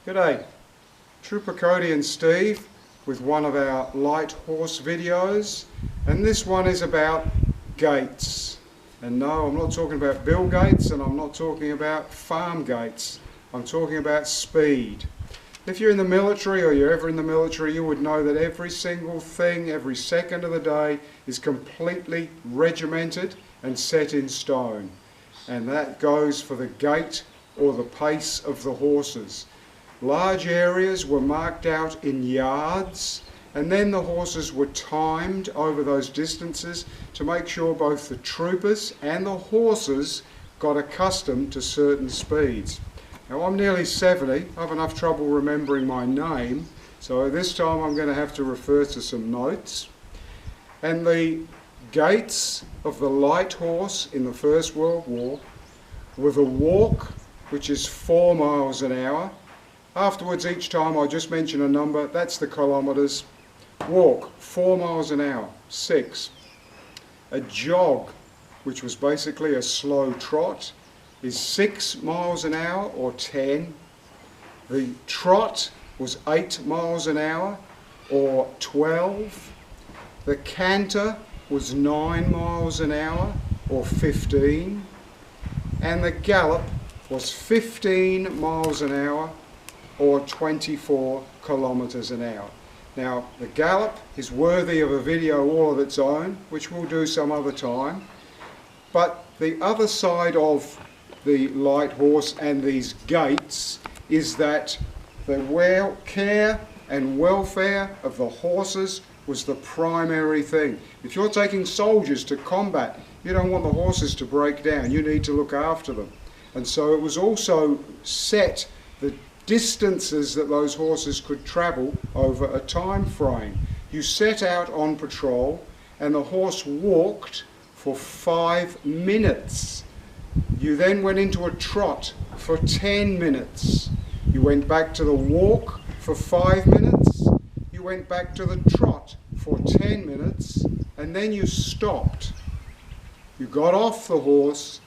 G'day, Trooper Cody and Steve with one of our light horse videos, and this one is about gaits. And no, I'm not talking about Bill Gates, and I'm not talking about farm gates. I'm talking about speed. If you're in the military, or you're ever in the military, you would know that every single thing, every second of the day is completely regimented and set in stone. And that goes for the gait or the pace of the horses. Large areas were marked out in yards, and then the horses were timed over those distances to make sure both the troopers and the horses got accustomed to certain speeds. Now, I'm nearly 70, I have enough trouble remembering my name, so this time I'm going to have to refer to some notes. And the gaits of the light horse in the First World War were the walk, which is 4 miles an hour. Afterwards, each time I just mention a number, that's the kilometres. Walk, 4 miles an hour, 6. A jog, which was basically a slow trot, is 6 miles an hour or 10. The trot was 8 miles an hour or 12. The canter was 9 miles an hour or 15. And the gallop was 15 miles an hour or 24 kilometres an hour. Now, the gallop is worthy of a video all of its own, which we'll do some other time. But the other side of the light horse and these gaits is that the care and welfare of the horses was the primary thing. If you're taking soldiers to combat, you don't want the horses to break down. You need to look after them. And so it was also set the distances that those horses could travel over a time frame. You set out on patrol and the horse walked for 5 minutes. You then went into a trot for 10 minutes. You went back to the walk for 5 minutes. You went back to the trot for 10 minutes, and then you stopped. You got off the horse.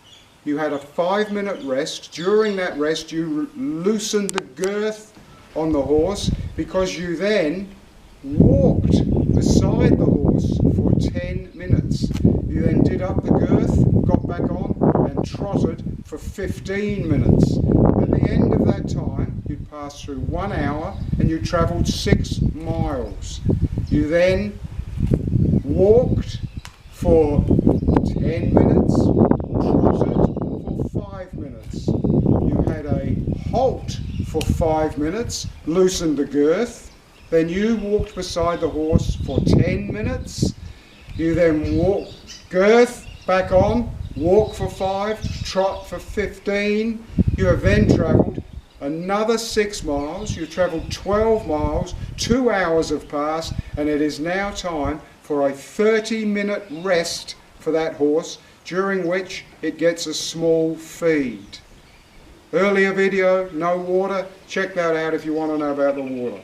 You had a 5-minute rest. During that rest, you loosened the girth on the horse, because you then walked beside the horse for 10 minutes. You then did up the girth, got back on, and trotted for 15 minutes. At the end of that time, you'd passed through 1 hour and you travelled 6 miles. You then walked for 10 minutes, trotted for 5 minutes. You had a halt for 5 minutes, loosened the girth. Then you walked beside the horse for 10 minutes. You then walked, girth back on, walk for 5, trot for 15. You have then travelled another 6 miles. You've travelled 12 miles, 2 hours have passed, and it is now time for a 30-minute rest for that horse, during which it gets a small feed. Earlier video, no water, check that out if you want to know about the water.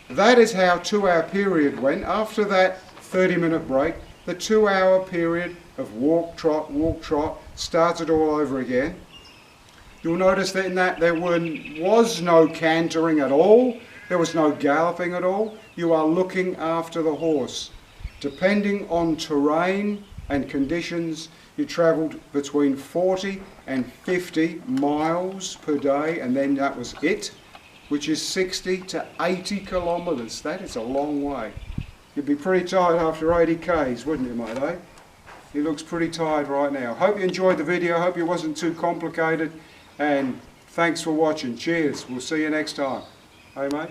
That is how 2-hour period went. After that 30-minute break, the 2-hour period of walk, trot started all over again. You'll notice that in that there was no cantering at all, there was no galloping at all. You are looking after the horse. Depending on terrain and conditions, you travelled between 40 and 50 miles per day, and then that was it, which is 60 to 80 kilometres. That is a long way. You'd be pretty tired after 80 k's, wouldn't you, mate, eh? He looks pretty tired right now. Hope you enjoyed the video, hope it wasn't too complicated, and thanks for watching. Cheers, we'll see you next time. Hey, mate?